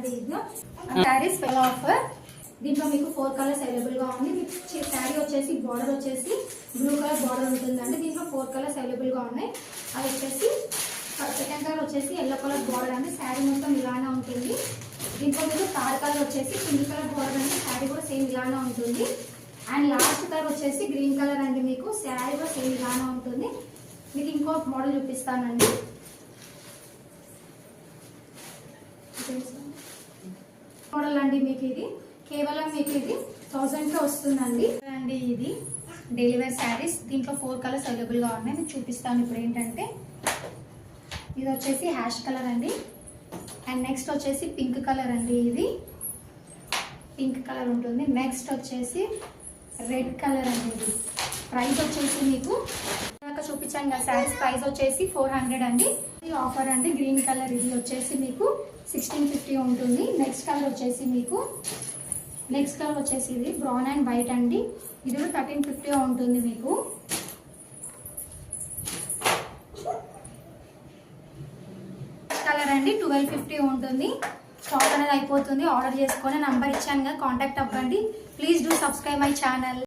అండి. ఇది saris special offer. దీంట్లో మీకు 4 కలర్స్ అవైలబుల్ గా ఉంది. మీకు శారీ వచ్చేసి బార్డర్ వచ్చేసి బ్లూ కలర్ బార్డర్ ఉంటుందండి. దీంట్లో 4 కలర్స్ అవైలబుల్ గా ఉన్నాయి. అది వచ్చేసి సెకండ్ కలర్ వచ్చేసి ఎల్లో కలర్ బార్డర్ అండి. శారీ మొత్తం ఇలానే ఉంటుంది. దీంట్లో మీకు థర్డ్ కలర్ వచ్చేసి పింక్ కలర్ బార్డర్ అండి. శారీ కూడా సేమ్ ఇలానే ఉంటుంది. అండ్ లాస్ట్ కలర్ వచ్చేసి గ్రీన్ కలర్ అండి. మీకు శారీ కూడా సేమ్ ఇలానే ఉంటుంది. మీకు ఇంకో మోడల్ చూపిస్తానండి. మోడల్ అండి మీకు ఇది కేవలం మీకు ఇది 1000 వస్తుందండి అండి. ఇది డైలీ వేర్ శారీస్. దీంట్లో 4 కలర్స్ అవైలబుల్ గా ఉన్నాయి. మీకు చూపిస్తాను. ఇప్పుడు ఏంటంటే ఇది వచ్చేసి హ్యాష్ కలర్ అండి. అండ్ నెక్స్ట్ వచ్చేసి పింక్ కలర్ అండి. ఇది పింక్ కలర్ ఉంటుంది. నెక్స్ట్ వచ్చేసి రెడ్ కలర్ అండి. ఇది ప్రైస్ వచ్చేసి మీకు చూపించాను కదా శారీస్ ప్రైస్ వచ్చేసి 400 అండి. ఇది ఆఫర్ అండి. గ్రీన్ కలర్ ఇది వచ్చేసి మీకు 1650 ఉంటుంది. నెక్స్ట్ కలర్ వచ్చేసి ఇది బ్రౌన్ అండ్ వైట్ అండి. ఇది కూడా 1350 ఉంటుంది. మీకు కలర్ అండి 1250 ఉంటుంది. స్టాక్ అనేది అయిపోతుంది. ఆర్డర్ చేసుకొని నంబర్ ఇచ్చాను కదా, కాంటాక్ట్ అవ్వండి. Please do subscribe my channel.